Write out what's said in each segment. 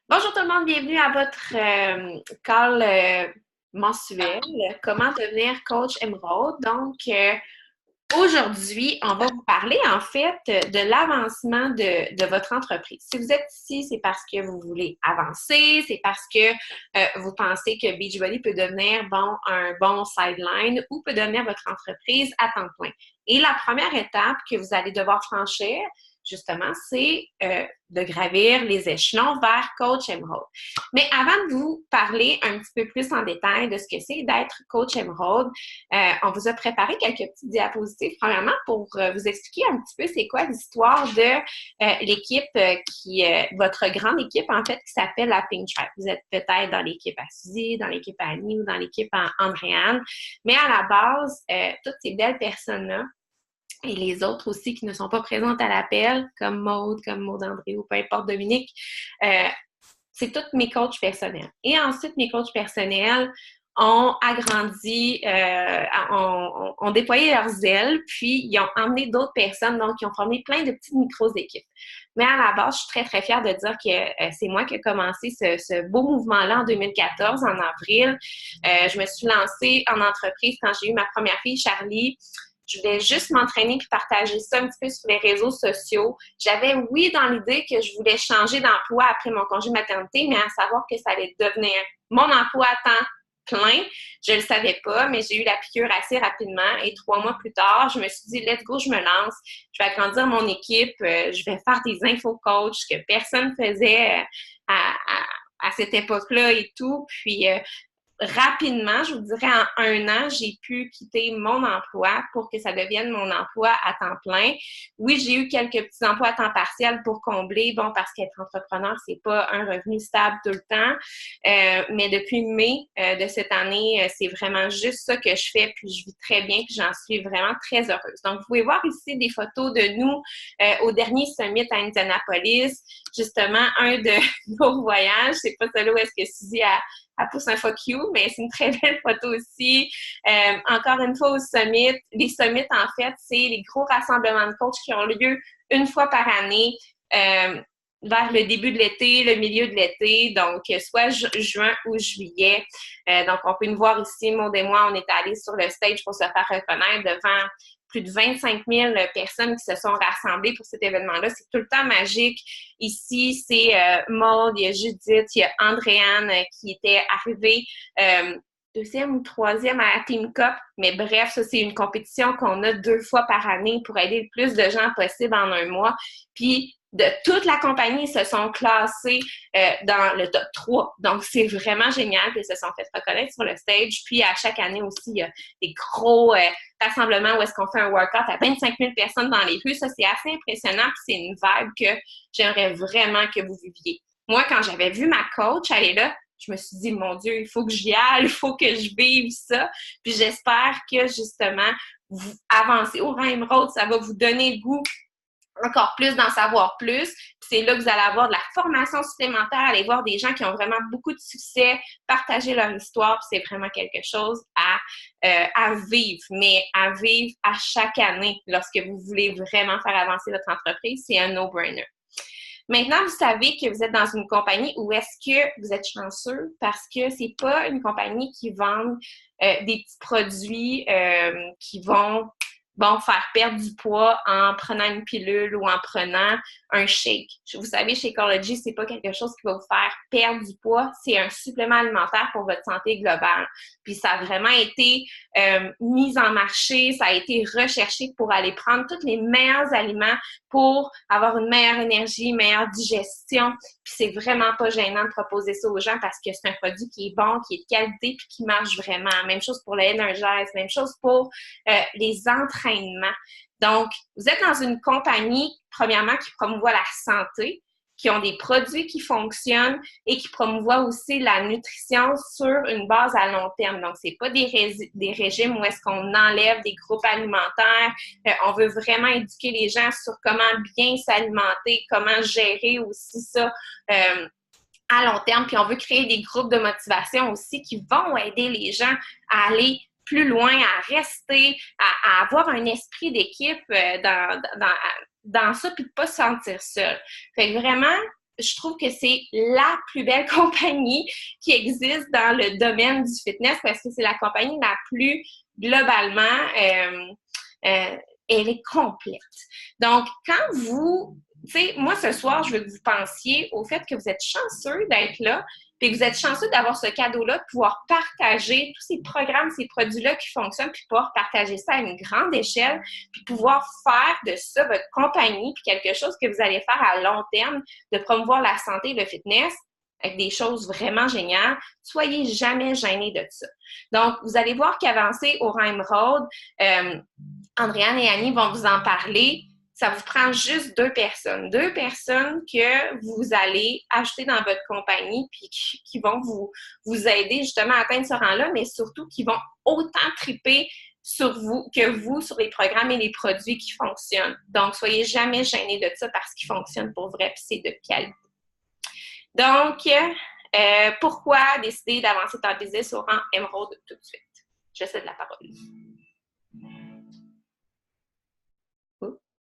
Bonjour tout le monde, bienvenue à votre call mensuel. Comment devenir coach émeraude. Aujourd'hui, on va vous parler en fait de l'avancement de votre entreprise. Si vous êtes ici, c'est parce que vous voulez avancer, c'est parce que vous pensez que Beachbody peut devenir un bon sideline ou peut devenir votre entreprise à temps plein. Et la première étape que vous allez devoir franchir, justement, c'est de gravir les échelons vers Coach Emerald. Mais avant de vous parler un petit peu plus en détail de ce que c'est d'être Coach Emerald, on vous a préparé quelques petites diapositives, premièrement, pour vous expliquer un petit peu c'est quoi l'histoire de l'équipe votre grande équipe, en fait, qui s'appelle la Pink Tribe. Vous êtes peut-être dans l'équipe à Suzy, dans l'équipe à Annie ou dans l'équipe à Andréane. Mais à la base, toutes ces belles personnes-là, et les autres aussi qui ne sont pas présentes à l'appel, comme Maude André ou peu importe Dominique, euh, c'est tous mes coachs personnels. Et ensuite, mes coachs personnels ont agrandi, ont déployé leurs ailes, puis ils ont emmené d'autres personnes, donc ils ont formé plein de petites micro-équipes. Mais à la base, je suis très, très fière de dire que c'est moi qui ai commencé ce beau mouvement-là en 2014, en avril. Je me suis lancée en entreprise quand j'ai eu ma première fille, Charlie. Je voulais juste m'entraîner puis partager ça un petit peu sur les réseaux sociaux. J'avais, oui, dans l'idée que je voulais changer d'emploi après mon congé maternité, mais à savoir que ça allait devenir mon emploi à temps plein. Je ne le savais pas, mais j'ai eu la piqûre assez rapidement. Et 3 mois plus tard, je me suis dit, let's go, je me lance. Je vais agrandir mon équipe. Je vais faire des info-coachs que personne ne faisait à cette époque-là et tout. Puis, rapidement, je vous dirais en 1 an, j'ai pu quitter mon emploi pour que ça devienne mon emploi à temps plein. Oui, j'ai eu quelques petits emplois à temps partiel pour combler, bon, parce qu'être entrepreneur, c'est pas un revenu stable tout le temps. Mais depuis mai de cette année, c'est vraiment juste ça que je fais, puis je vis très bien, puis j'en suis vraiment très heureuse. Donc, vous pouvez voir ici des photos de nous au dernier summit à Indianapolis. Justement, un de nos voyages, c'est pas celui où est-ce que Suzy a elle pousse un fuck you, mais c'est une très belle photo aussi. Encore une fois, au summit, les summits, en fait, c'est les gros rassemblements de coachs qui ont lieu une fois par année. Vers le début de l'été, le milieu de l'été, donc soit juin ou juillet. Donc, on peut nous voir ici, Maud et moi, on est allés sur le stage pour se faire reconnaître devant plus de 25 000 personnes qui se sont rassemblées pour cet événement-là. C'est tout le temps magique. Ici, c'est Maud, il y a Judith, il y a Andréane qui était arrivée deuxième ou troisième à la Team Cup. Mais bref, ça, c'est une compétition qu'on a 2 fois par année pour aider le plus de gens possible en 1 mois. Puis, de toute la compagnie, ils se sont classés dans le top 3. Donc, c'est vraiment génial qu'ils se sont fait reconnaître sur le stage. Puis, à chaque année aussi, il y a des gros rassemblements où est-ce qu'on fait un workout à 25 000 personnes dans les rues. Ça, c'est assez impressionnant. Puis, c'est une vibe que j'aimerais vraiment que vous viviez. Moi, quand j'avais vu ma coach aller là, je me suis dit, mon Dieu, il faut que j'y aille, il faut que je vive ça. Puis j'espère que, justement, vous avancez au rang émeraude, ça va vous donner le goût encore plus d'en savoir plus. Puis c'est là que vous allez avoir de la formation supplémentaire, aller voir des gens qui ont vraiment beaucoup de succès, partager leur histoire. Puis c'est vraiment quelque chose à vivre, mais à vivre à chaque année lorsque vous voulez vraiment faire avancer votre entreprise. C'est un no-brainer. Maintenant, vous savez que vous êtes dans une compagnie où est-ce que vous êtes chanceux parce que c'est pas une compagnie qui vend des petits produits qui vont faire perdre du poids en prenant une pilule ou en prenant un shake. Vous savez, Shakeology, c'est pas quelque chose qui va vous faire perdre du poids, c'est un supplément alimentaire pour votre santé globale. Puis ça a vraiment été mis en marché, ça a été recherché pour aller prendre tous les meilleurs aliments pour avoir une meilleure énergie, une meilleure digestion. Puis c'est vraiment pas gênant de proposer ça aux gens parce que c'est un produit qui est bon, qui est de qualité puis qui marche vraiment. Même chose pour l'Energise, même chose pour les entraînements. Donc, vous êtes dans une compagnie, premièrement, qui promouvoit la santé, qui ont des produits qui fonctionnent et qui promouvoient aussi la nutrition sur une base à long terme. Donc, c'est pas des régimes où est-ce qu'on enlève des groupes alimentaires. On veut vraiment éduquer les gens sur comment bien s'alimenter, comment gérer aussi ça. À long terme, puis on veut créer des groupes de motivation aussi qui vont aider les gens à aller plus loin, à rester, à avoir un esprit d'équipe dans ça, puis de ne pas se sentir seul. Fait que vraiment, je trouve que c'est la plus belle compagnie qui existe dans le domaine du fitness parce que c'est la compagnie la plus globalement, elle est complète. Donc, quand vous, tu sais, moi ce soir, je veux que vous pensiez au fait que vous êtes chanceux d'être là, puis que vous êtes chanceux d'avoir ce cadeau-là, de pouvoir partager tous ces programmes, ces produits-là qui fonctionnent, puis pouvoir partager ça à une grande échelle, puis pouvoir faire de ça votre compagnie, puis quelque chose que vous allez faire à long terme, de promouvoir la santé et le fitness avec des choses vraiment géniales. Soyez jamais gênés de ça. Donc, vous allez voir qu'avancer au Rhyme Road, Andréane et Annie vont vous en parler. Ça vous prend juste deux personnes que vous allez ajouter dans votre compagnie puis qui vont vous aider justement à atteindre ce rang-là, mais surtout qui vont autant triper sur vous que vous, sur les programmes et les produits qui fonctionnent. Donc, soyez jamais gênés de ça parce qu'ils fonctionnent pour vrai puis c'est de qualité. Donc, pourquoi décider d'avancer ta business au rang Emerald tout de suite? Je cède la parole.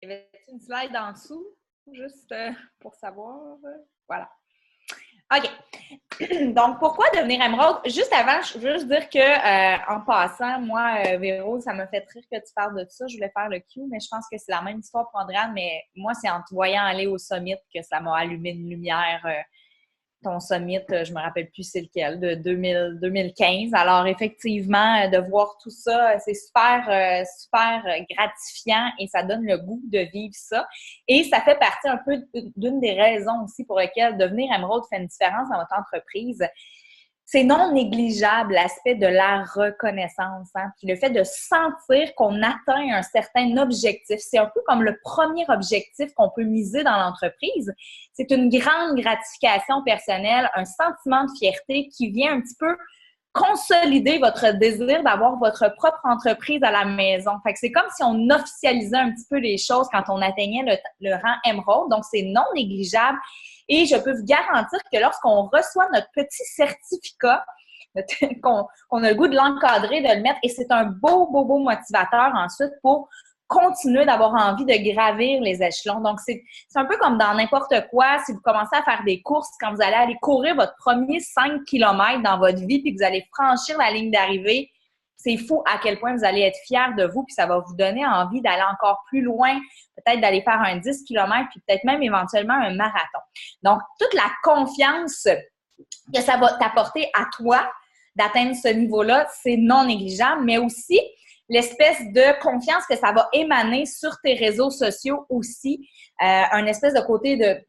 Y avait-tu une slide en dessous, juste pour savoir? Voilà. OK. Donc, pourquoi devenir Emerald? Juste avant, je veux juste dire que, en passant, moi, Véro, ça me fait rire que tu parles de ça. Je voulais faire le Q, mais je pense que c'est la même histoire pour Andréane, mais moi, c'est en te voyant aller au Summit que ça m'a allumé une lumière. Ton Summit, je me rappelle plus c'est lequel, de 2015. Alors, effectivement, de voir tout ça, c'est super, super gratifiant et ça donne le goût de vivre ça. Et ça fait partie un peu d'une des raisons aussi pour lesquelles devenir Emerald fait une différence dans votre entreprise. C'est non négligeable l'aspect de la reconnaissance. Hein? Puis le fait de sentir qu'on atteint un certain objectif. C'est un peu comme le premier objectif qu'on peut miser dans l'entreprise. C'est une grande gratification personnelle, un sentiment de fierté qui vient un petit peu consolider votre désir d'avoir votre propre entreprise à la maison. Fait que c'est comme si on officialisait un petit peu les choses quand on atteignait le rang Emerald. Donc, c'est non négligeable. Et je peux vous garantir que lorsqu'on reçoit notre petit certificat, qu'on a le goût de l'encadrer, de le mettre, et c'est un beau motivateur ensuite pour continuer d'avoir envie de gravir les échelons. Donc, c'est un peu comme dans n'importe quoi. Si vous commencez à faire des courses, quand vous allez aller courir votre premier 5 km dans votre vie, puis que vous allez franchir la ligne d'arrivée, c'est fou à quel point vous allez être fiers de vous, puis ça va vous donner envie d'aller encore plus loin, peut-être d'aller faire un 10 km, puis peut-être même éventuellement un marathon. Donc, toute la confiance que ça va t'apporter à toi d'atteindre ce niveau-là, c'est non négligeable, mais aussi l'espèce de confiance que ça va émaner sur tes réseaux sociaux aussi, un espèce de côté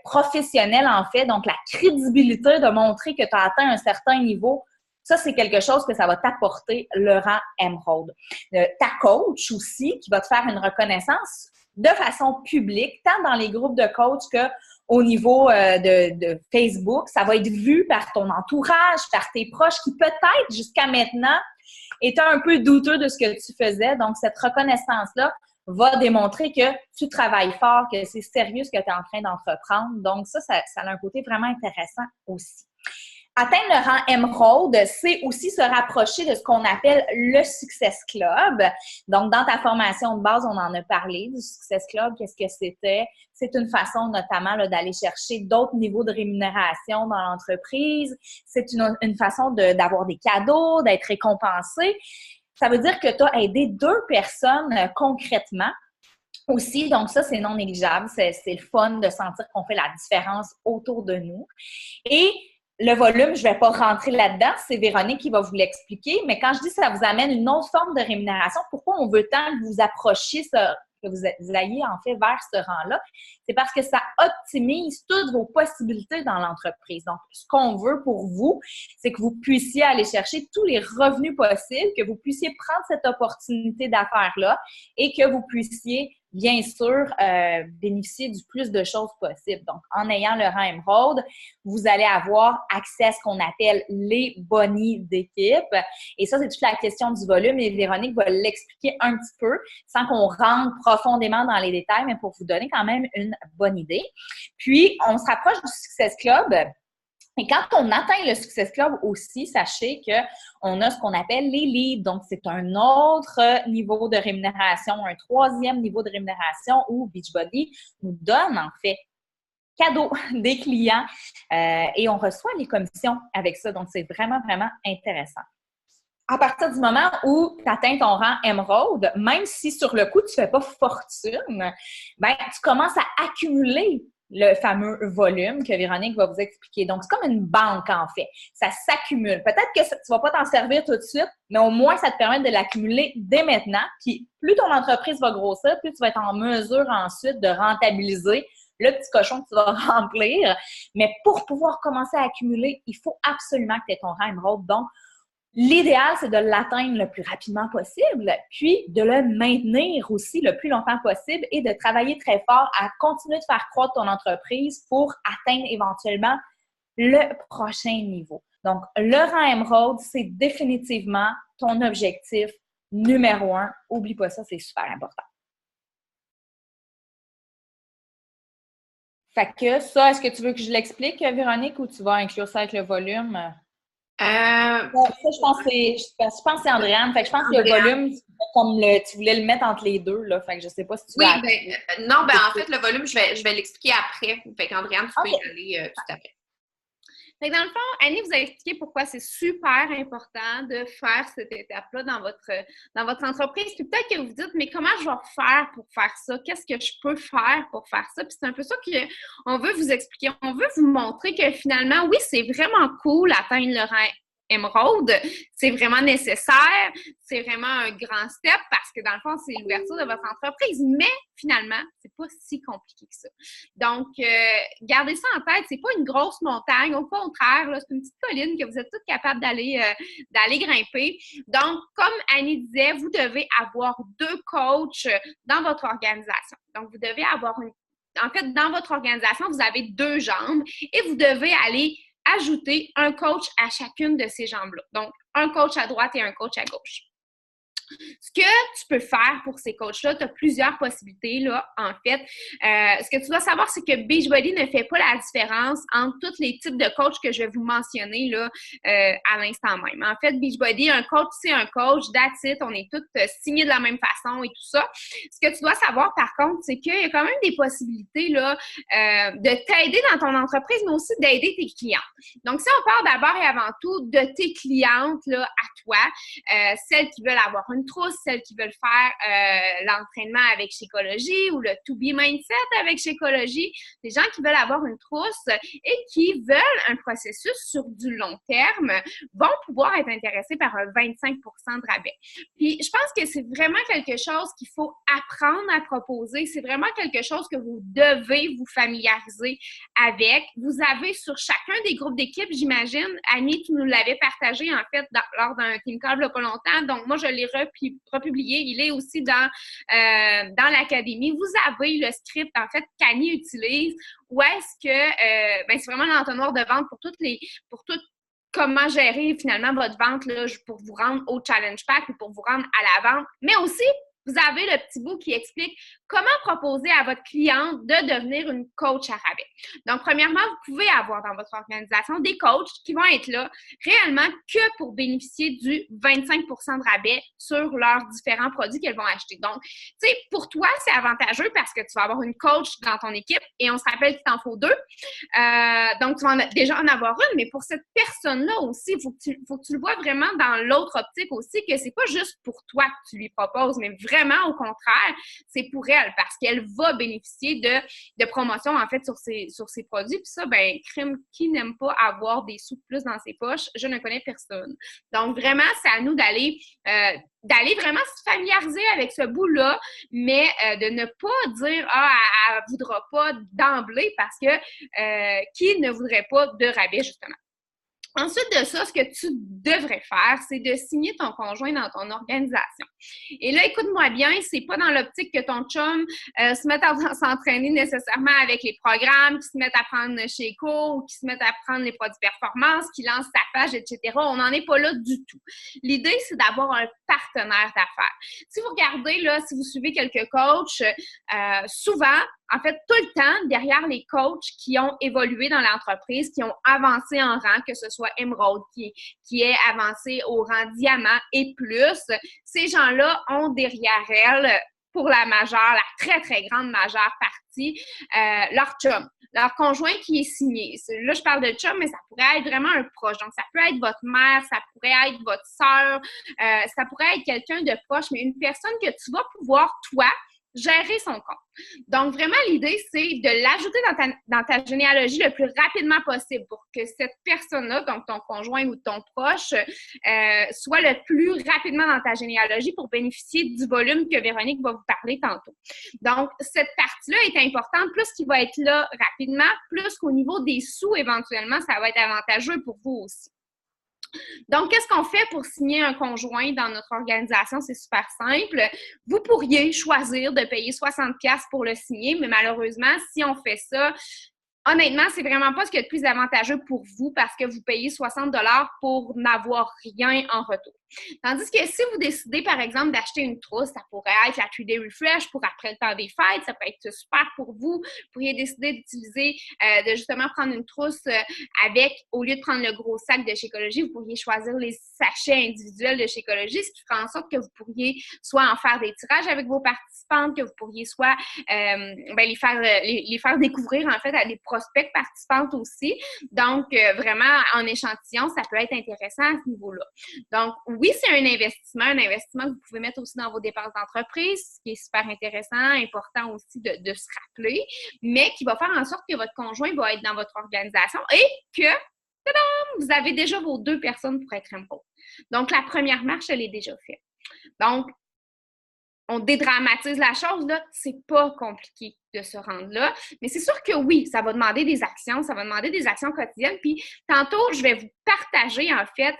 professionnel en fait, donc la crédibilité de montrer que tu as atteint un certain niveau. Ça, c'est quelque chose que ça va t'apporter le rang Emerald. Ta coach aussi, qui va te faire une reconnaissance de façon publique, tant dans les groupes de coach qu'au niveau de Facebook. Ça va être vu par ton entourage, par tes proches qui peut-être jusqu'à maintenant étaient un peu douteux de ce que tu faisais. Donc, cette reconnaissance-là va démontrer que tu travailles fort, que c'est sérieux ce que tu es en train d'entreprendre. Donc, ça a un côté vraiment intéressant aussi. Atteindre le rang Emerald, c'est aussi se rapprocher de ce qu'on appelle le Success Club. Donc, dans ta formation de base, on en a parlé du Success Club. Qu'est-ce que c'était? C'est une façon notamment là, d'aller chercher d'autres niveaux de rémunération dans l'entreprise. C'est une façon d'avoir des cadeaux, d'être récompensé. Ça veut dire que tu as aidé 2 personnes concrètement. Aussi, donc ça, c'est non négligeable. C'est le fun de sentir qu'on fait la différence autour de nous. Et le volume, je ne vais pas rentrer là-dedans, c'est Véronique qui va vous l'expliquer, mais quand je dis que ça vous amène une autre forme de rémunération, pourquoi on veut tant que vous approchiez, que vous ayez en fait vers ce rang-là? C'est parce que ça optimise toutes vos possibilités dans l'entreprise. Donc, ce qu'on veut pour vous, c'est que vous puissiez aller chercher tous les revenus possibles, que vous puissiez prendre cette opportunité d'affaires-là et que vous puissiez bien sûr, bénéficier du plus de choses possibles. Donc, en ayant le rang Emerald, vous allez avoir accès à ce qu'on appelle les bonnies d'équipe. Et ça, c'est toute la question du volume. Et Véronique va l'expliquer un petit peu, sans qu'on rentre profondément dans les détails, mais pour vous donner quand même une bonne idée. Puis, on se rapproche du Success Club. Et quand on atteint le Success Club aussi, sachez qu'on a ce qu'on appelle les leads. Donc, c'est un autre niveau de rémunération, un 3e niveau de rémunération où Beachbody nous donne en fait cadeaux des clients et on reçoit les commissions avec ça. Donc, c'est vraiment, vraiment intéressant. À partir du moment où tu atteins ton rang émeraude, même si sur le coup, tu ne fais pas fortune, ben, tu commences à accumuler le fameux volume que Véronique va vous expliquer. Donc, c'est comme une banque, en fait. Ça s'accumule. Peut-être que tu ne vas pas t'en servir tout de suite, mais au moins, ça te permet de l'accumuler dès maintenant. Puis, plus ton entreprise va grossir, plus tu vas être en mesure ensuite de rentabiliser le petit cochon que tu vas remplir. Mais pour pouvoir commencer à accumuler, il faut absolument que tu aies ton rang émeraude. Donc, l'idéal, c'est de l'atteindre le plus rapidement possible, puis de le maintenir aussi le plus longtemps possible et de travailler très fort à continuer de faire croître ton entreprise pour atteindre éventuellement le prochain niveau. Donc, le rang émeraude, c'est définitivement ton objectif numéro 1. Oublie pas ça, c'est super important. Fait que ça, est-ce que tu veux que je l'explique, Véronique, ou tu vas inclure ça avec le volume? Ça, je pense que c'est Andréane. Fait que je pense que le volume, tu voulais le mettre entre les deux, là. Fait que je sais pas si tu veux. Oui, non, en fait, le volume, je vais l'expliquer après. Fait qu'Andréane, tu peux y aller tout à fait. Fait que dans le fond, Annie vous a expliqué pourquoi c'est super important de faire cette étape-là dans votre entreprise. Puis peut-être que vous vous dites, mais comment je vais faire pour faire ça? Qu'est-ce que je peux faire pour faire ça? Puis c'est un peu ça qu'on veut vous expliquer. On veut vous montrer que finalement, oui, c'est vraiment cool d'atteindre le rang émeraude. C'est vraiment nécessaire. C'est vraiment un grand step parce que dans le fond, c'est l'ouverture de votre entreprise. Mais finalement, c'est pas si compliqué que ça. Donc, gardez ça en tête. C'est pas une grosse montagne. Au contraire, là, c'est une petite colline que vous êtes toutes capables d'aller grimper. Donc, comme Annie disait, vous devez avoir 2 coachs dans votre organisation. Donc, vous devez avoir en fait, dans votre organisation, vous avez 2 jambes et vous devez aller ajouter un coach à chacune de ces jambes-là. Donc, un coach à droite et un coach à gauche. Ce que tu peux faire pour ces coachs-là, tu as plusieurs possibilités, là, en fait. Ce que tu dois savoir, c'est que Beachbody ne fait pas la différence entre tous les types de coachs que je vais vous mentionner, là, à l'instant même. En fait, Beachbody, un coach, c'est un coach, that's it, on est tous signés de la même façon et tout ça. Ce que tu dois savoir, par contre, c'est qu'il y a quand même des possibilités, là, de t'aider dans ton entreprise, mais aussi d'aider tes clientes. Donc, si on parle d'abord et avant tout de tes clientes, là, à toi, celles qui veulent avoir une trousse, celles qui veulent faire l'entraînement avec Shakeology ou le To Be Mindset avec Shakeology, des gens qui veulent avoir une trousse et qui veulent un processus sur du long terme vont pouvoir être intéressés par un 25 de rabais. Puis, je pense que c'est vraiment quelque chose qu'il faut apprendre à proposer. C'est vraiment quelque chose que vous devez vous familiariser avec. Vous avez sur chacun des groupes d'équipe, j'imagine, Annie, tu nous l'avais partagé en fait lors d'un team call il n'y a pas longtemps. Donc, moi, je l'ai republié. Il est aussi dans l'académie. Vous avez le script, en fait, qu'Annie utilise. Où est-ce que c'est vraiment l'entonnoir de vente pour comment gérer finalement votre vente là, pour vous rendre au Challenge Pack ou pour vous rendre à la vente. Mais aussi, vous avez le petit bout qui explique comment proposer à votre cliente de devenir une coach à rabais. Donc, premièrement, vous pouvez avoir dans votre organisation des coachs qui vont être là réellement que pour bénéficier du 25 de rabais sur leurs différents produits qu'elles vont acheter. Donc, tu sais, pour toi, c'est avantageux parce que tu vas avoir une coach dans ton équipe et on se rappelle qu'il t'en faut 2. Donc, tu vas déjà en avoir une, mais pour cette personne-là aussi, il faut que tu le vois vraiment dans l'autre optique aussi, que c'est pas juste pour toi que tu lui proposes, mais vraiment, au contraire, c'est pour elle parce qu'elle va bénéficier de promotions, en fait, sur ses produits. Puis ça, ben, crime, qui n'aime pas avoir des sous de plus dans ses poches? Je ne connais personne. Donc, vraiment, c'est à nous d'aller vraiment se familiariser avec ce bout-là, mais de ne pas dire « Ah, elle ne voudra pas d'emblée » parce que qui ne voudrait pas de rabais, justement. Ensuite de ça, ce que tu devrais faire, c'est de signer ton conjoint dans ton organisation. Et là, écoute-moi bien, c'est pas dans l'optique que ton chum se mette à s'entraîner nécessairement avec les programmes, qui se mette à prendre Shakeology ou qui se mette à prendre les produits performance, qui lance sa page, etc. On n'en est pas là du tout. L'idée, c'est d'avoir un partenaire d'affaires. Si vous regardez, là, si vous suivez quelques coachs, souvent, en fait, tout le temps, derrière les coachs qui ont évolué dans l'entreprise, qui ont avancé en rang, que ce soit Emerald, qui est avancé au rang diamant et plus, ces gens-là ont derrière elles pour la majeure, la très, très grande majeure partie, leur chum, leur conjoint qui est signé. Là, je parle de chum, mais ça pourrait être vraiment un proche. Donc, ça peut être votre mère, ça pourrait être votre sœur, ça pourrait être quelqu'un de proche, mais une personne que tu vas pouvoir, toi, gérer son compte. Donc, vraiment, l'idée, c'est de l'ajouter dans ta généalogie le plus rapidement possible pour que cette personne-là, donc ton conjoint ou ton proche, soit le plus rapidement dans ta généalogie pour bénéficier du volume que Véronique va vous parler tantôt. Donc, cette partie-là est importante. Plus qu'il va être là rapidement, plus qu'au niveau des sous, éventuellement, ça va être avantageux pour vous aussi. Donc, qu'est-ce qu'on fait pour signer un conjoint dans notre organisation? C'est super simple. Vous pourriez choisir de payer 60$ pour le signer, mais malheureusement, si on fait ça, honnêtement, c'est vraiment pas ce qui est le plus avantageux pour vous parce que vous payez 60$ pour n'avoir rien en retour. Tandis que si vous décidez, par exemple, d'acheter une trousse, ça pourrait être la 3-Day Refresh pour après le temps des fêtes, ça peut être super pour vous. Vous pourriez décider d'utiliser, de justement prendre une trousse avec, au lieu de prendre le gros sac de Shakeology, vous pourriez choisir les sachets individuels de Shakeology, ce qui fera en sorte que vous pourriez soit en faire des tirages avec vos participantes, que vous pourriez soit les faire découvrir en fait à des prospects participantes aussi. Donc, vraiment, en échantillon, ça peut être intéressant à ce niveau-là. Donc, oui, c'est un investissement que vous pouvez mettre aussi dans vos dépenses d'entreprise, ce qui est super intéressant, important aussi de se rappeler, mais qui va faire en sorte que votre conjoint va être dans votre organisation et que, tadam, vous avez déjà vos 2 personnes pour être impôt. Donc, la première marche, elle est déjà faite. Donc, on dédramatise la chose, là, c'est pas compliqué de se rendre là. Mais c'est sûr que oui, ça va demander des actions, quotidiennes. Puis tantôt, je vais vous partager en fait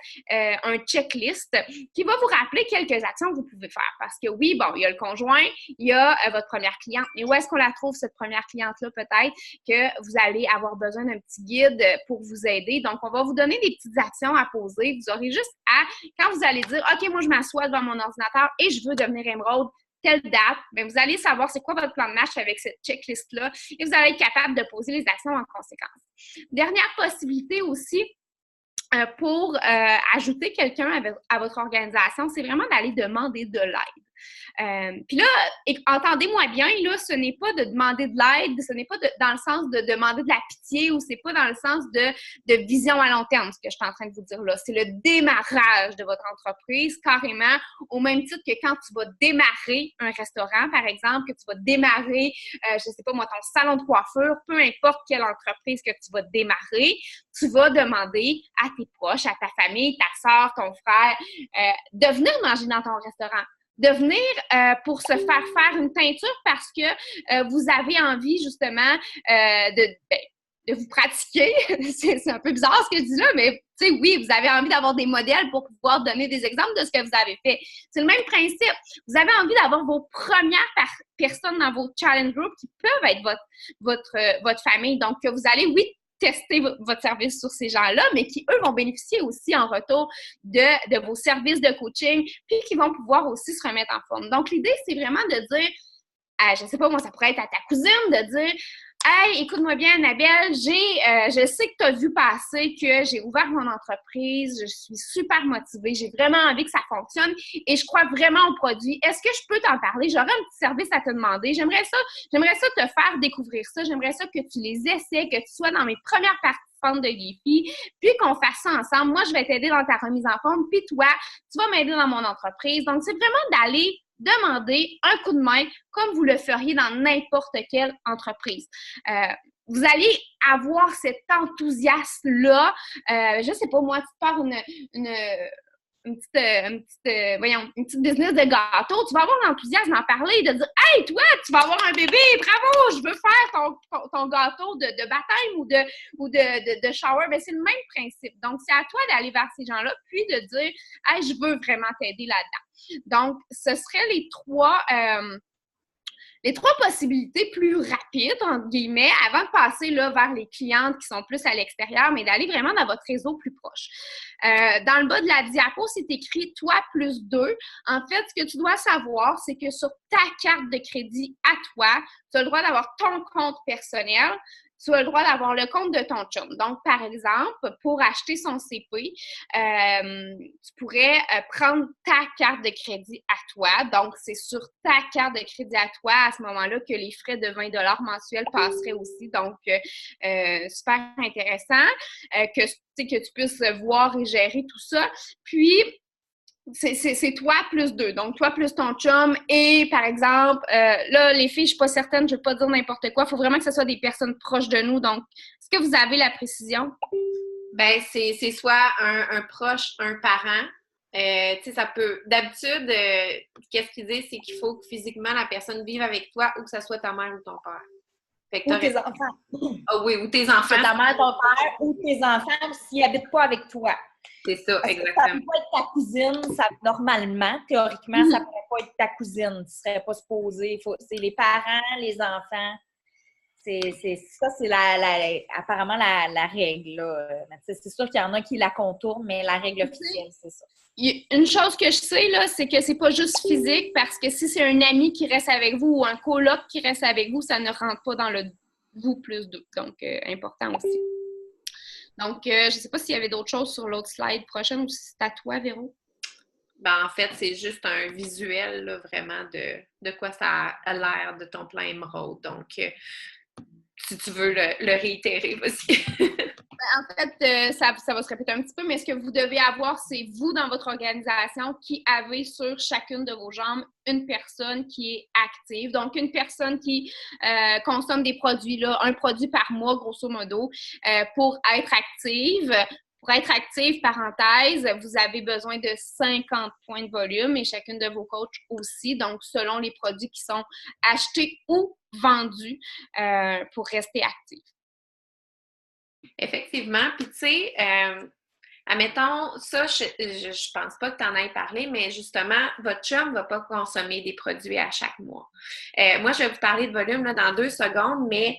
un checklist qui va vous rappeler quelques actions que vous pouvez faire. Parce que oui, bon, il y a le conjoint, il y a votre première cliente. Mais où est-ce qu'on la trouve, cette première cliente-là? Peut-être que vous allez avoir besoin d'un petit guide pour vous aider. Donc, on va vous donner des petites actions à poser. Vous aurez juste à, quand vous allez dire, OK, moi, je m'assois devant mon ordinateur et je veux devenir émeraude, telle date, bien, vous allez savoir c'est quoi votre plan de match avec cette checklist-là et vous allez être capable de poser les actions en conséquence. Dernière possibilité aussi, pour ajouter quelqu'un à votre organisation, c'est vraiment d'aller demander de l'aide. Puis là, entendez-moi bien, là, ce n'est pas de demander de l'aide, ce n'est pas dans le sens de demander de la pitié ou c'est pas dans le sens de vision à long terme, ce que je suis en train de vous dire là. C'est le démarrage de votre entreprise, carrément, au même titre que quand tu vas démarrer un restaurant, par exemple, que tu vas démarrer, je sais pas moi, ton salon de coiffure, peu importe quelle entreprise que tu vas démarrer, tu vas demander à tes proches, à ta famille, ta soeur, ton frère, de venir manger dans ton restaurant. De venir pour se faire une teinture parce que vous avez envie justement de vous pratiquer. C'est un peu bizarre ce que je dis là, mais tu sais, oui, vous avez envie d'avoir des modèles pour pouvoir donner des exemples de ce que vous avez fait. C'est le même principe. Vous avez envie d'avoir vos premières personnes dans vos challenge groups qui peuvent être votre famille. Donc, que vous allez, oui, tester votre service sur ces gens-là, mais qui, eux, vont bénéficier aussi en retour de vos services de coaching, puis qui vont pouvoir aussi se remettre en forme. Donc, l'idée, c'est vraiment de dire, je ne sais pas, moi, ça pourrait être à ta cousine, de dire, hey, écoute-moi bien, Annabelle, je sais que tu as vu passer que j'ai ouvert mon entreprise, je suis super motivée, j'ai vraiment envie que ça fonctionne et je crois vraiment au produit. Est-ce que je peux t'en parler? J'aurais un petit service à te demander. J'aimerais ça te faire découvrir ça. J'aimerais ça que tu les essaies, que tu sois dans mes premières participantes de Geefy, puis qu'on fasse ça ensemble. Moi, je vais t'aider dans ta remise en forme, puis toi, tu vas m'aider dans mon entreprise. Donc, c'est vraiment d'aller demander un coup de main comme vous le feriez dans n'importe quelle entreprise. Vous allez avoir cet enthousiasme-là. Je sais pas, moi, tu pars une petite business de gâteau, tu vas avoir l'enthousiasme d'en parler, de dire « Hey, toi, tu vas avoir un bébé, bravo, je veux faire ton gâteau de baptême ou de shower. » Bien, c'est le même principe. Donc, c'est à toi d'aller vers ces gens-là, puis de dire « Hey, je veux vraiment t'aider là-dedans. » Donc, ce seraient les trois possibilités plus rapides, entre guillemets, avant de passer là, vers les clientes qui sont plus à l'extérieur, mais d'aller vraiment dans votre réseau plus proche. Dans le bas de la diapo, c'est écrit « Toi plus 2 ». En fait, ce que tu dois savoir, c'est que sur ta carte de crédit à toi, tu as le droit d'avoir ton compte personnel, tu as le droit d'avoir le compte de ton chum. Donc, par exemple, pour acheter son CP, tu pourrais prendre ta carte de crédit à toi. Donc, c'est sur ta carte de crédit à toi à ce moment-là que les frais de 20 mensuels passeraient aussi. Donc, super intéressant que tu puisses voir et gérer tout ça. Puis, c'est toi plus deux. Donc, toi plus ton chum et, par exemple, là, les filles, je suis pas certaine, je ne veux pas dire n'importe quoi. Il faut vraiment que ce soit des personnes proches de nous. Donc, est-ce que vous avez la précision? Ben, c'est soit un proche, un parent. Tu sais, ça peut... D'habitude, qu'est-ce qu'ils disent, c'est qu'il faut que physiquement la personne vive avec toi ou que ce soit ta mère ou ton père. Fait que ou tes enfants. Ah oui, ou tes enfants. C'est ta mère, ton père ou tes enfants s'ils n'habitent pas avec toi. C'est ça, parce exactement. Ça ne peut pas être ta cousine, normalement, théoriquement, ça ne pourrait pas être ta cousine. Tu ne serais pas supposé. C'est les parents, les enfants. Ça, c'est apparemment la règle. Là. C'est sûr qu'il y en a qui la contournent, mais la règle officielle, c'est ça. Une chose que je sais, là, c'est que c'est pas juste physique, parce que si c'est un ami qui reste avec vous ou un coloc qui reste avec vous, ça ne rentre pas dans le vous plus deux. Donc, important aussi. Donc, je ne sais pas s'il y avait d'autres choses sur l'autre slide prochaine ou si c'est à toi, Véro. Ben, en fait, c'est juste un visuel, là, vraiment, de quoi ça a l'air de ton plan émeraude. Donc, si tu veux le réitérer, vas-y. En fait, ça va se répéter un petit peu, mais ce que vous devez avoir, c'est vous, dans votre organisation, qui avez sur chacune de vos jambes une personne qui est active. Donc, une personne qui consomme des produits, là, un produit par mois, grosso modo, pour être active. Pour être active, parenthèse, vous avez besoin de 50 points de volume et chacune de vos coachs aussi, donc selon les produits qui sont achetés ou vendus pour rester active. Effectivement. Puis, tu sais, admettons, ça, je pense pas que tu en aies parlé, mais justement, votre chum ne va pas consommer des produits à chaque mois. Moi, je vais vous parler de volume là, dans 2 secondes, mais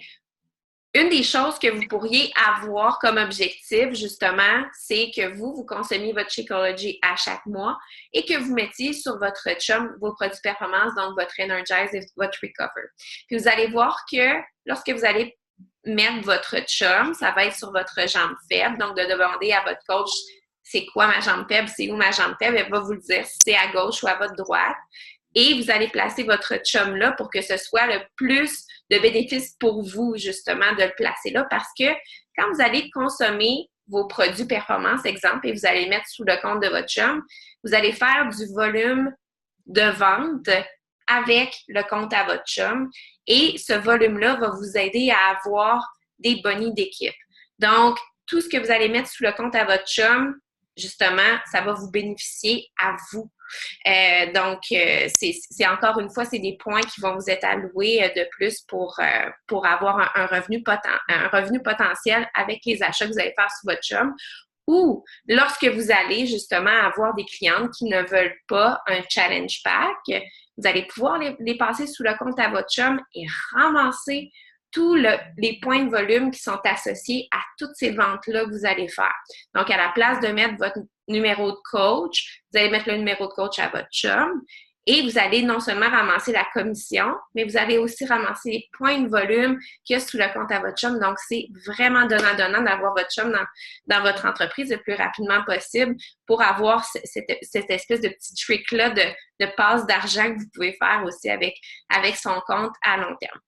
une des choses que vous pourriez avoir comme objectif, justement, c'est que vous consommiez votre Shakeology à chaque mois et que vous mettiez sur votre chum vos produits performance, donc votre Energize et votre Recover. Puis vous allez voir que lorsque vous allez mettre votre chum, ça va être sur votre jambe faible, donc de demander à votre coach c'est quoi ma jambe faible, c'est où ma jambe faible, elle va vous le dire si c'est à gauche ou à votre droite. Et vous allez placer votre chum là pour que ce soit le plus de bénéfices pour vous, justement, de le placer là. Parce que quand vous allez consommer vos produits performance, exemple, et vous allez mettre sous le compte de votre chum, vous allez faire du volume de vente avec le compte à votre chum. Et ce volume-là va vous aider à avoir des bonnies d'équipe. Donc, tout ce que vous allez mettre sous le compte à votre chum, justement, ça va vous bénéficier à vous. Donc, c'est encore une fois, c'est des points qui vont vous être alloués de plus pour avoir un revenu potentiel avec les achats que vous allez faire sur votre chum. Ou lorsque vous allez justement avoir des clientes qui ne veulent pas un challenge pack, vous allez pouvoir les passer sous le compte à votre chum et ramasser tous les points de volume qui sont associés à toutes ces ventes-là que vous allez faire. Donc, à la place de mettre votre numéro de coach, vous allez mettre le numéro de coach à votre chum et vous allez non seulement ramasser la commission, mais vous allez aussi ramasser les points de volume qu'il y a sous le compte à votre chum. Donc, c'est vraiment donnant-donnant d'avoir votre chum dans votre entreprise le plus rapidement possible pour avoir cette espèce de petit trick-là de passe d'argent que vous pouvez faire aussi avec son compte à long terme.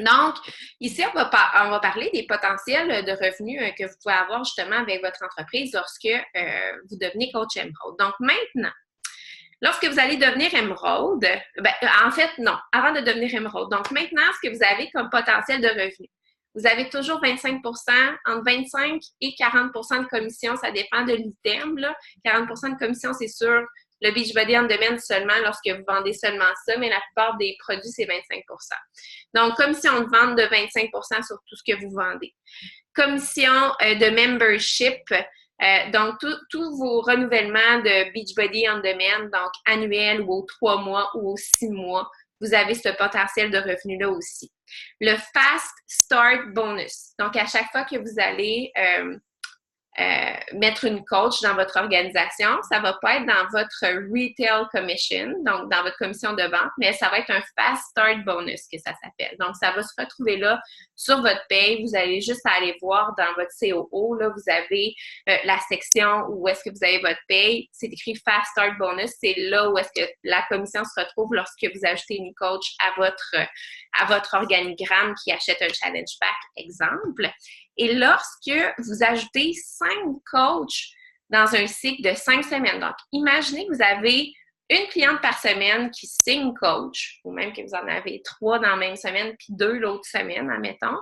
Donc, ici, on va parler des potentiels de revenus que vous pouvez avoir justement avec votre entreprise lorsque vous devenez coach Emerald. Donc, maintenant, lorsque vous allez devenir Emerald, en fait, non, avant de devenir Emerald. Donc, maintenant, ce que vous avez comme potentiel de revenus, vous avez toujours 25 entre 25 et 40 de commission, ça dépend de l'item. 40 de commission, c'est sur le Beachbody On Demand seulement lorsque vous vendez seulement ça, mais la plupart des produits, c'est 25 Donc, commission de vente de 25 sur tout ce que vous vendez. Commission de membership, donc tous vos renouvellements de Beachbody On Demand, donc annuels ou aux 3 mois ou aux 6 mois, vous avez ce potentiel de revenu-là aussi. Le Fast Start Bonus, donc à chaque fois que vous allez mettre une coach dans votre organisation. Ça ne va pas être dans votre retail commission, donc dans votre commission de vente, mais ça va être un fast start bonus que ça s'appelle. Donc, ça va se retrouver là sur votre paye. Vous allez juste aller voir dans votre COO, là, vous avez la section où est-ce que vous avez votre paye. C'est écrit fast start bonus. C'est là où est-ce que la commission se retrouve lorsque vous ajoutez une coach à votre organigramme qui achète un challenge pack, exemple. Et lorsque vous ajoutez 5 coachs dans un cycle de 5 semaines, donc imaginez que vous avez une cliente par semaine qui signe coach, ou même que vous en avez 3 dans la même semaine, puis 2 l'autre semaine, admettons.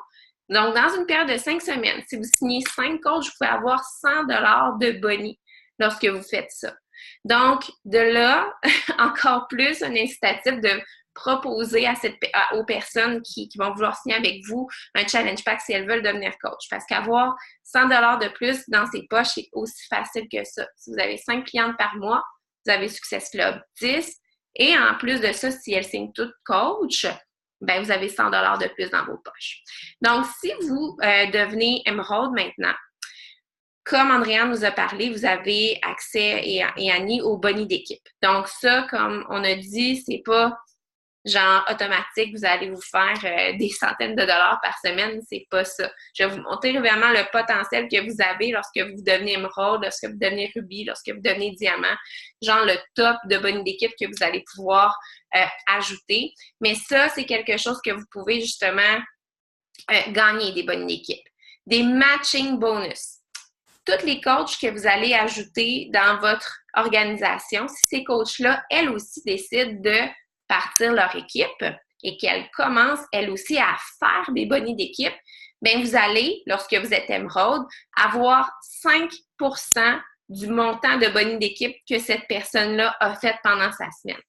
Donc, dans une période de 5 semaines, si vous signez 5 coachs, vous pouvez avoir 100 $ de boni lorsque vous faites ça. Donc, de là, encore plus un incitatif de proposer aux personnes qui vont vouloir signer avec vous un challenge pack si elles veulent devenir coach. Parce qu'avoir 100 $ de plus dans ses poches, c'est aussi facile que ça. Si vous avez 5 clientes par mois, vous avez Success Club 10. Et en plus de ça, si elles signent toutes coach, ben vous avez 100 $ de plus dans vos poches. Donc, si vous devenez Emerald maintenant, comme Andréane nous a parlé, vous avez accès, et Annie, au boni d'équipe. Donc ça, comme on a dit, c'est pas genre automatique, vous allez vous faire des centaines de dollars par semaine, c'est pas ça. Je vais vous montrer vraiment le potentiel que vous avez lorsque vous devenez émeraude, lorsque vous devenez rubis, lorsque vous devenez diamant, genre le top de boni d'équipe que vous allez pouvoir ajouter. Mais ça, c'est quelque chose que vous pouvez justement gagner des bonis d'équipe. Des matching bonus. Toutes les coachs que vous allez ajouter dans votre organisation, si ces coachs-là, elles aussi, décident de partir leur équipe et qu'elles commencent, elles aussi, à faire des bonis d'équipe, bien, vous allez, lorsque vous êtes émeraude, avoir 5% du montant de bonis d'équipe que cette personne-là a fait pendant sa semaine.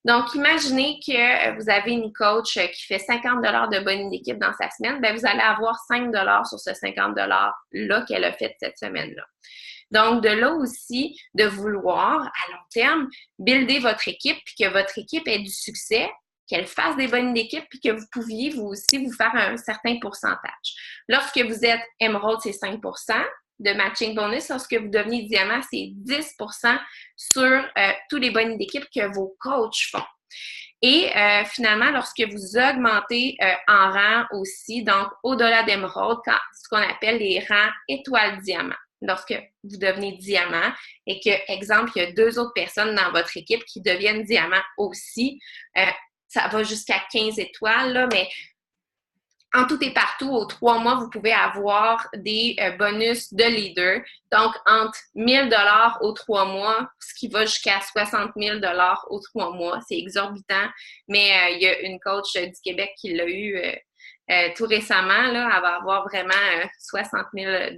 Donc, imaginez que vous avez une coach qui fait 50 $ de boni d'équipe dans sa semaine, bien, vous allez avoir 5 $ sur ce 50 $-là qu'elle a fait cette semaine-là. Donc, de là aussi, de vouloir, à long terme, builder votre équipe, puis que votre équipe ait du succès, qu'elle fasse des bonis d'équipe, puis que vous pouviez, vous aussi, vous faire un certain pourcentage. Lorsque vous êtes émeraude, c'est 5% de matching bonus. Lorsque vous devenez diamant, c'est 10% sur tous les bonis d'équipe que vos coachs font. Et finalement, lorsque vous augmentez en rang aussi, donc au-delà d'émeraude, ce qu'on appelle les rangs étoile-diamant. Lorsque vous devenez diamant et que, exemple, il y a 2 autres personnes dans votre équipe qui deviennent diamant aussi, ça va jusqu'à 15 étoiles, là, mais en tout et partout, aux 3 mois, vous pouvez avoir des bonus de leader. Donc, entre 1 000 $ aux 3 mois, ce qui va jusqu'à 60 000 $ aux 3 mois. C'est exorbitant, mais il y a une coach du Québec qui l'a eu tout récemment. Là, elle va avoir vraiment 60 000 $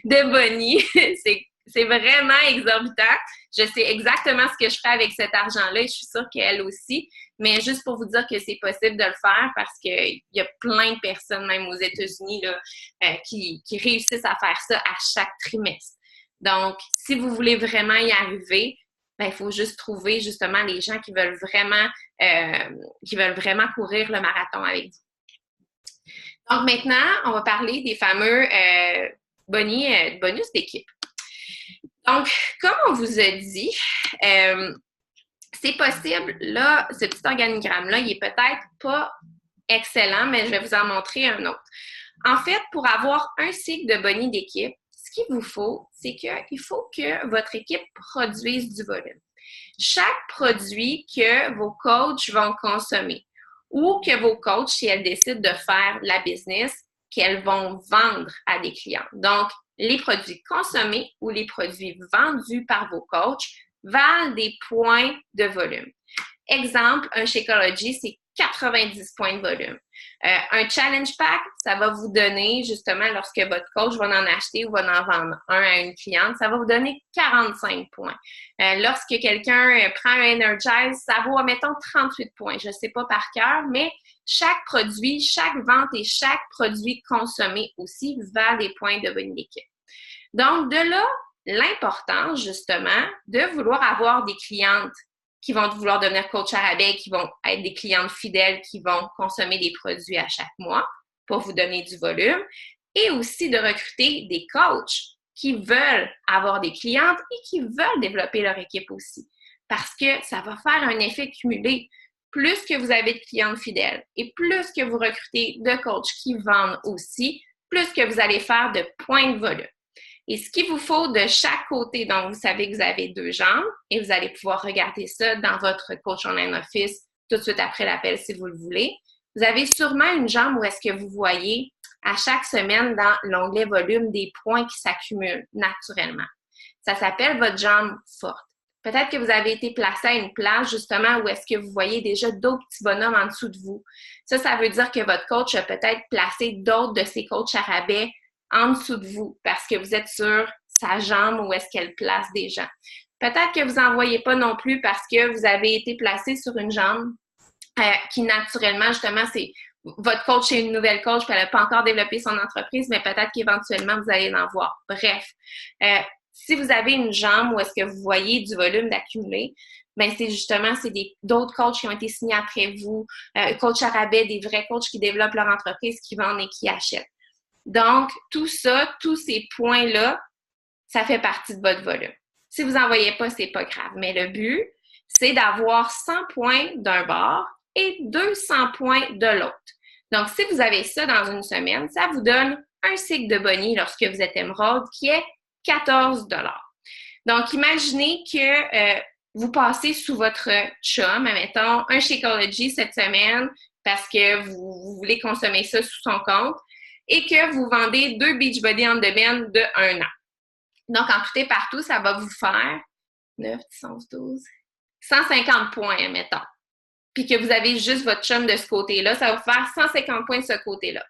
de boni. C'est vraiment exorbitant. Je sais exactement ce que je ferai avec cet argent-là et je suis sûre qu'elle aussi. Mais juste pour vous dire que c'est possible de le faire parce qu'il y a plein de personnes, même aux États-Unis, là, qui réussissent à faire ça à chaque trimestre. Donc, si vous voulez vraiment y arriver, ben, il faut juste trouver justement les gens qui veulent vraiment courir le marathon avec vous. Donc, maintenant, on va parler des fameux bonus d'équipe. Donc, comme on vous a dit, c'est possible, là, ce petit organigramme-là, il est peut-être pas excellent, mais je vais vous en montrer un autre. En fait, pour avoir un cycle de boni d'équipe, ce qu'il vous faut, c'est qu'il faut que votre équipe produise du volume. Chaque produit que vos coachs vont consommer ou que vos coachs, si elles décident de faire la business, qu'elles vont vendre à des clients. Donc, les produits consommés ou les produits vendus par vos coachs valent des points de volume. Exemple, un Shakeology, c'est 90 points de volume. Un challenge pack, ça va vous donner, justement, lorsque votre coach va en acheter ou va en vendre un à une cliente, ça va vous donner 45 points. Lorsque quelqu'un prend un Energize, ça vaut, mettons, 38 points. Je ne sais pas par cœur, mais chaque produit, chaque vente et chaque produit consommé aussi valent des points de boni d'équipe. Donc, de là, l'importance, justement, de vouloir avoir des clientes qui vont vouloir devenir coach à rabais, qui vont être des clientes fidèles, qui vont consommer des produits à chaque mois pour vous donner du volume. et aussi de recruter des coachs qui veulent avoir des clientes et qui veulent développer leur équipe aussi. Parce que ça va faire un effet cumulé. Plus que vous avez de clientes fidèles et plus que vous recrutez de coachs qui vendent aussi, plus que vous allez faire de points de volume. Et ce qu'il vous faut de chaque côté, donc vous savez que vous avez 2 jambes et vous allez pouvoir regarder ça dans votre Coach Online Office tout de suite après l'appel si vous le voulez. Vous avez sûrement une jambe où est-ce que vous voyez à chaque semaine dans l'onglet volume des points qui s'accumulent naturellement. Ça s'appelle votre jambe forte. Peut-être que vous avez été placé à une place justement où est-ce que vous voyez déjà d'autres petits bonhommes en dessous de vous. Ça veut dire que votre coach a peut-être placé d'autres de ses coachs à rabais en dessous de vous parce que vous êtes sur sa jambe où est-ce qu'elle place des gens. Peut-être que vous n'en voyez pas non plus parce que vous avez été placé sur une jambe qui naturellement, justement, c'est votre coach est une nouvelle coach puis elle n'a pas encore développé son entreprise, mais peut-être qu'éventuellement, vous allez en voir. Bref, si vous avez une jambe où est-ce que vous voyez du volume d'accumuler, bien, c'est d'autres coachs qui ont été signés après vous, coach à rabais, des vrais coachs qui développent leur entreprise, qui vendent et qui achètent. Donc, tout ça, tous ces points-là, ça fait partie de votre volume. Si vous n'en voyez pas, c'est pas grave. Mais le but, c'est d'avoir 100 points d'un bord et 200 points de l'autre. Donc, si vous avez ça dans une semaine, ça vous donne un cycle de boni lorsque vous êtes émeraude qui est 14 $. Donc, imaginez que vous passez sous votre chum, admettons, un Shakeology cette semaine parce que vous voulez consommer ça sous son compte et que vous vendez 2 Beachbody on demand de 1 an. Donc, en tout et partout, ça va vous faire 9, 10, 11, 12, 150 points, admettons. Puis que vous avez juste votre chum de ce côté-là, ça va vous faire 150 points de ce côté-là.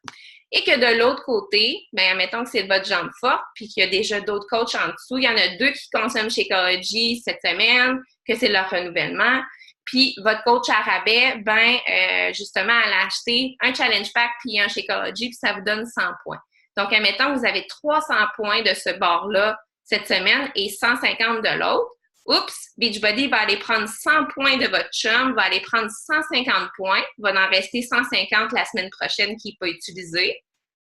Et que de l'autre côté, bien, admettons que c'est votre jambe forte, puis qu'il y a déjà d'autres coachs en dessous. Il y en a 2 qui consomment Shakeology cette semaine, que c'est leur renouvellement. Puis votre coach à rabais, justement, elle a acheté un challenge pack puis un Shakeology, puis ça vous donne 100 points. Donc, admettons que vous avez 300 points de ce bord-là cette semaine et 150 de l'autre. Oups, Beachbody va aller prendre 100 points de votre chum, va aller prendre 150 points, va en rester 150 la semaine prochaine qui n'est pas utilisé,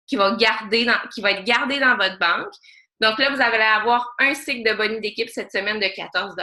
qui va être gardé dans votre banque. Donc là, vous allez avoir un cycle de boni d'équipe cette semaine de 14 $.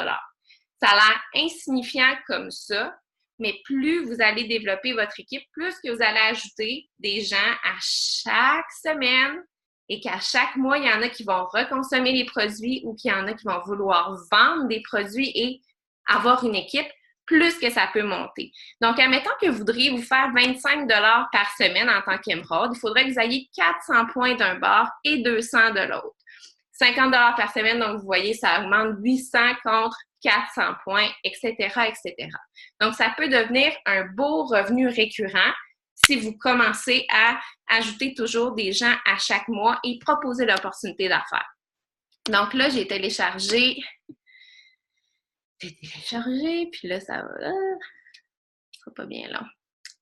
Ça a l'air insignifiant comme ça, mais plus vous allez développer votre équipe, plus que vous allez ajouter des gens à chaque semaine et qu'à chaque mois, il y en a qui vont reconsommer les produits ou qu'il y en a qui vont vouloir vendre des produits et avoir une équipe, plus que ça peut monter. Donc, admettons que vous voudriez vous faire 25 $ par semaine en tant qu'émeraude, il faudrait que vous ayez 400 points d'un bord et 200 de l'autre. 50 $ par semaine, donc vous voyez, ça augmente 800 contre 400 points, etc., etc. Donc, ça peut devenir un beau revenu récurrent si vous commencez à ajouter toujours des gens à chaque mois et proposer l'opportunité d'affaires. Donc là, j'ai téléchargé, puis là, ça va, ce sera pas bien long,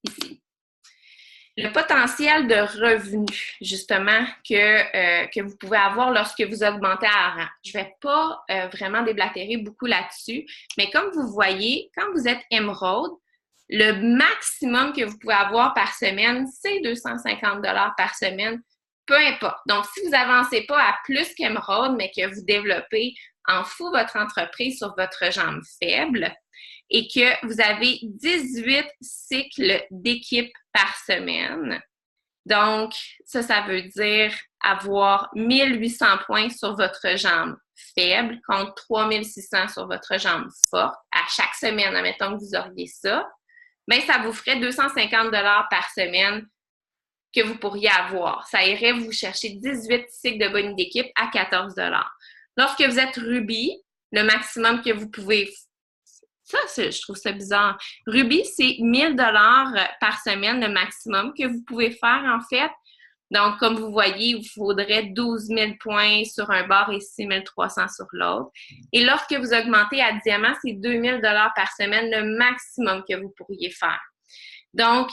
ici. Le potentiel de revenu, justement, que vous pouvez avoir lorsque vous augmentez à rang. Je ne vais pas vraiment déblatérer beaucoup là-dessus, mais comme vous voyez, quand vous êtes émeraude, le maximum que vous pouvez avoir par semaine, c'est 250 $ par semaine, peu importe. Donc, si vous n'avancez pas à plus qu'émeraude, mais que vous développez en fou votre entreprise sur votre jambe faible et que vous avez 18 cycles d'équipe par semaine, donc ça veut dire avoir 1800 points sur votre jambe faible contre 3600 sur votre jambe forte. À chaque semaine, admettons que vous auriez ça, bien, ça vous ferait 250 $ par semaine que vous pourriez avoir. Ça irait vous chercher 18 cycles de boni d'équipe à 14 $. Lorsque vous êtes Ruby, le maximum que vous pouvez... je trouve ça bizarre. Ruby, c'est 1000 $ par semaine, le maximum que vous pouvez faire, en fait. Donc, comme vous voyez, il vous faudrait 12 000 points sur un bord et 6 300 sur l'autre. Et lorsque vous augmentez à diamant, c'est 2 000 $ par semaine, le maximum que vous pourriez faire. Donc,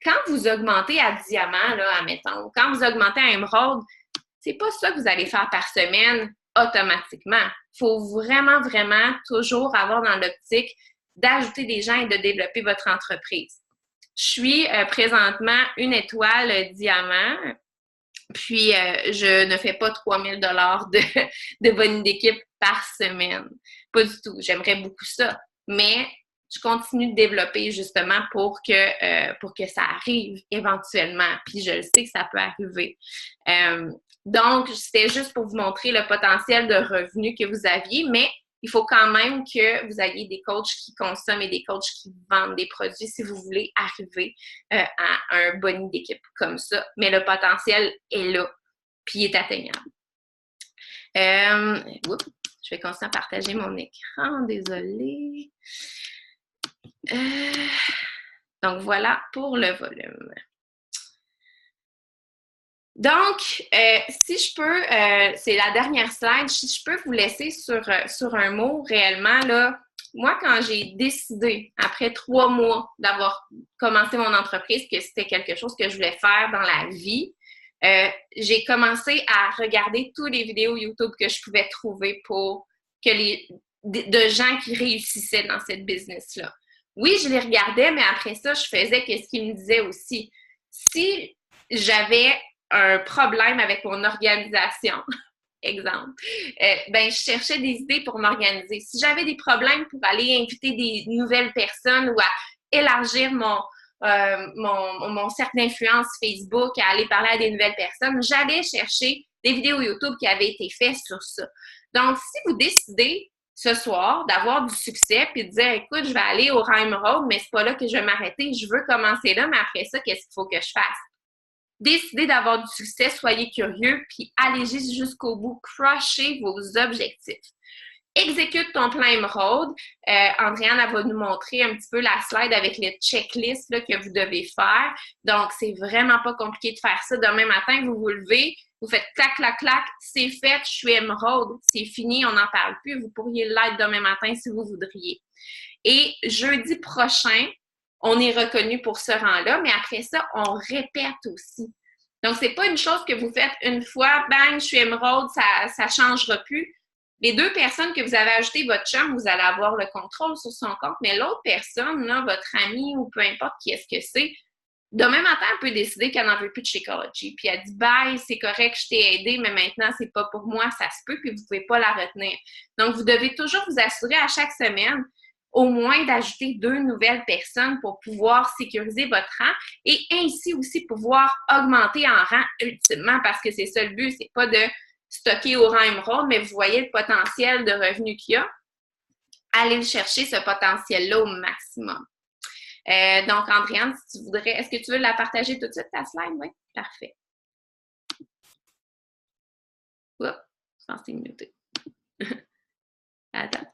quand vous augmentez à diamant, là, admettons, quand vous augmentez à émeraude, c'est pas ça que vous allez faire par semaine automatiquement. Il faut vraiment, vraiment toujours avoir dans l'optique d'ajouter des gens et de développer votre entreprise. Je suis présentement une étoile diamant. Puis, je ne fais pas 3000 de bonus d'équipe par semaine. Pas du tout. J'aimerais beaucoup ça. Mais je continue de développer justement pour que ça arrive éventuellement. Puis, je le sais que ça peut arriver. Donc, c'était juste pour vous montrer le potentiel de revenus que vous aviez, mais il faut quand même que vous ayez des coachs qui consomment et des coachs qui vendent des produits si vous voulez arriver à un boni d'équipe comme ça. Mais le potentiel est là, puis il est atteignable. Je vais continuer à partager mon écran, désolée. Donc, voilà pour le volume. Donc, si je peux, c'est la dernière slide, si je peux vous laisser sur un mot réellement, là, moi, quand j'ai décidé, après 3 mois d'avoir commencé mon entreprise, que c'était quelque chose que je voulais faire dans la vie, j'ai commencé à regarder toutes les vidéos YouTube que je pouvais trouver pour que de gens qui réussissaient dans cette business-là. Oui, je les regardais, mais après ça, je faisais ce qu'ils me disaient aussi. Si j'avais un problème avec mon organisation, exemple, je cherchais des idées pour m'organiser. Si j'avais des problèmes pour aller inviter des nouvelles personnes ou à élargir mon cercle d'influence Facebook, à aller parler à des nouvelles personnes, j'allais chercher des vidéos YouTube qui avaient été faites sur ça. Donc, si vous décidez ce soir d'avoir du succès puis de dire, écoute, je vais aller au Rhyme Road, mais c'est pas là que je vais m'arrêter, je veux commencer là, mais après ça, qu'est-ce qu'il faut que je fasse? Décidez d'avoir du succès, soyez curieux, puis allez jusqu'au bout, crushez vos objectifs. Exécute ton plan émeraude. Andréane, elle va nous montrer un petit peu la slide avec les checklists là, que vous devez faire. Donc, c'est vraiment pas compliqué de faire ça. Demain matin, vous vous levez, vous faites clac, clac, clac, c'est fait, je suis émeraude, c'est fini, on n'en parle plus. Vous pourriez l'être demain matin si vous voudriez. Et jeudi prochain, on est reconnu pour ce rang-là, mais après ça, on répète aussi. Donc, c'est pas une chose que vous faites une fois, bang, je suis émeraude, ça changera plus. Les 2 personnes que vous avez ajoutées, votre chum, vous allez avoir le contrôle sur son compte, mais l'autre personne, là, votre ami ou peu importe qui est-ce que c'est, demain matin, elle peut décider qu'elle n'en veut plus de Shakeology. Puis elle dit, bye, c'est correct, je t'ai aidé, mais maintenant, c'est pas pour moi, ça se peut, puis vous pouvez pas la retenir. Donc, vous devez toujours vous assurer à chaque semaine au moins d'ajouter 2 nouvelles personnes pour pouvoir sécuriser votre rang et ainsi aussi pouvoir augmenter en rang ultimement parce que c'est ça le but, c'est pas de stocker au rang émeraude, mais vous voyez le potentiel de revenus qu'il y a. Allez le chercher, ce potentiel-là, au maximum. Donc, Andréane, si tu voudrais, est-ce que tu veux la partager tout de suite, ta slide? Oui, parfait. Oups, je pense que c'est muté. Attends.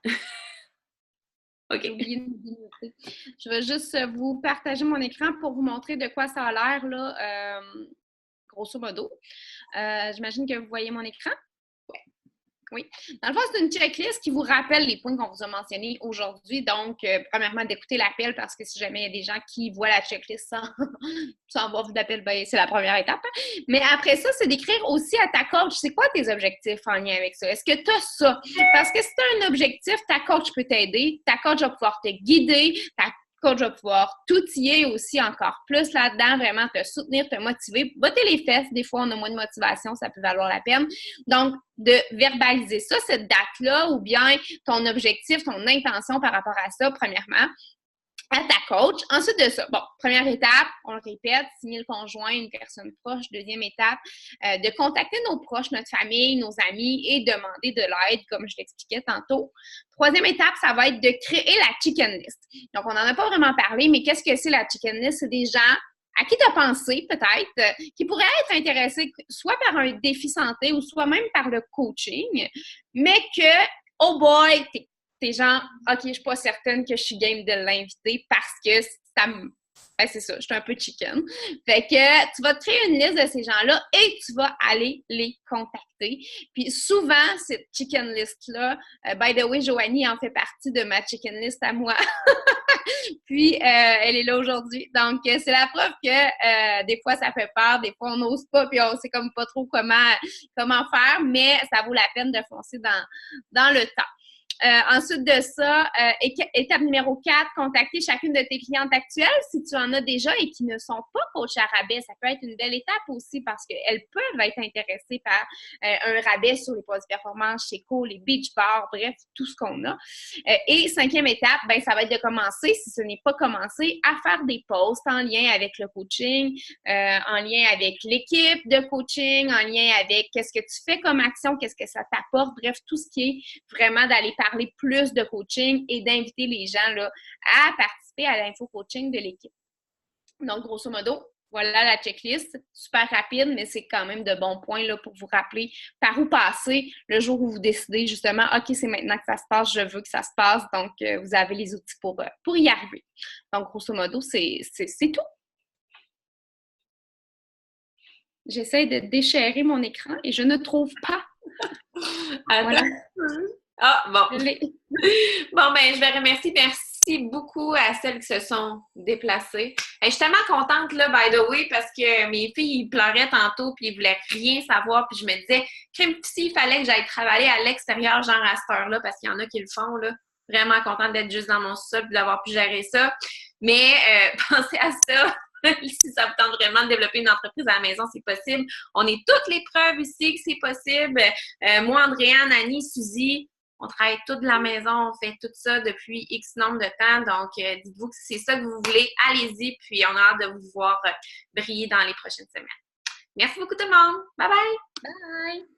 OK. Je vais juste vous partager mon écran pour vous montrer de quoi ça a l'air, là, grosso modo. J'imagine que vous voyez mon écran? Oui. Dans le fond, c'est une checklist qui vous rappelle les points qu'on vous a mentionnés aujourd'hui. Donc, premièrement, d'écouter l'appel parce que si jamais il y a des gens qui voient la checklist sans voir l'appel, ben, c'est la première étape. Mais après ça, c'est d'écrire aussi à ta coach, c'est quoi tes objectifs en lien avec ça? Est-ce que tu as ça? Parce que si tu as un objectif, ta coach peut t'aider, ta coach va pouvoir te guider, ta coach va pouvoir t'outiller aussi encore plus là-dedans, vraiment te soutenir, te motiver, botter les fesses. Des fois, on a moins de motivation, ça peut valoir la peine. Donc, de verbaliser ça, cette date-là, ou bien ton objectif, ton intention par rapport à ça, premièrement, à ta coach. Ensuite de ça, bon, première étape, on le répète, signer le conjoint, une personne proche. Deuxième étape, de contacter nos proches, notre famille, nos amis et demander de l'aide, comme je l'expliquais tantôt. Troisième étape, ça va être de créer la chicken list. Donc, on n'en a pas vraiment parlé, mais qu'est-ce que c'est la chicken list? C'est des gens à qui tu as pensé, peut-être, qui pourraient être intéressés soit par un défi santé ou soit même par le coaching, mais que, oh boy, t'es genre, OK, je suis pas certaine que je suis game de l'inviter parce que ça me... Ben, c'est ça, je suis un peu chicken. Fait que tu vas te créer une liste de ces gens-là et tu vas aller les contacter. Puis souvent, cette chicken list-là, by the way, Joanie en fait partie de ma chicken list à moi. Puis, elle est là aujourd'hui. Donc, c'est la preuve que des fois, ça fait peur, des fois, on n'ose pas, puis on sait comme pas trop comment faire, mais ça vaut la peine de foncer dans le temps. Ensuite de ça, étape numéro 4, contacter chacune de tes clientes actuelles si tu en as déjà et qui ne sont pas coachées à rabais. Ça peut être une belle étape aussi parce qu'elles peuvent être intéressées par un rabais sur les produits de performance chez Co, les beach bars, bref, tout ce qu'on a. Et 5e étape, ben, ça va être de commencer, si ce n'est pas commencé, à faire des posts en lien avec le coaching, en lien avec l'équipe de coaching, en lien avec qu'est-ce que tu fais comme action, qu'est-ce que ça t'apporte, bref, tout ce qui est vraiment d'aller parler plus de coaching et d'inviter les gens là, à participer à l'info-coaching de l'équipe. Donc, grosso modo, voilà la checklist. Super rapide, mais c'est quand même de bons points là, pour vous rappeler par où passer le jour où vous décidez justement, OK, c'est maintenant que ça se passe, je veux que ça se passe. Donc, vous avez les outils pour y arriver. Donc, grosso modo, c'est tout. J'essaie de déchirer mon écran et je ne trouve pas. Voilà. Ah, bon. Bon, ben, je vais remercier. Merci beaucoup à celles qui se sont déplacées. Et je suis tellement contente, là, by the way, parce que mes filles, ils pleuraient tantôt, puis ils voulaient rien savoir, puis je me disais, s'il fallait que j'aille travailler à l'extérieur, genre à cette heure-là, parce qu'il y en a qui le font, là. Vraiment contente d'être juste dans mon sol, puis d'avoir pu gérer ça. Mais pensez à ça. Si ça vous tente vraiment de développer une entreprise à la maison, c'est possible. On est toutes les preuves ici que c'est possible. Moi, Andréane, Annie, Suzy, on travaille toutes de la maison, on fait tout ça depuis X nombre de temps. Donc, dites-vous que c'est ça que vous voulez, allez-y. Puis, on a hâte de vous voir briller dans les prochaines semaines. Merci beaucoup tout le monde. Bye bye! Bye!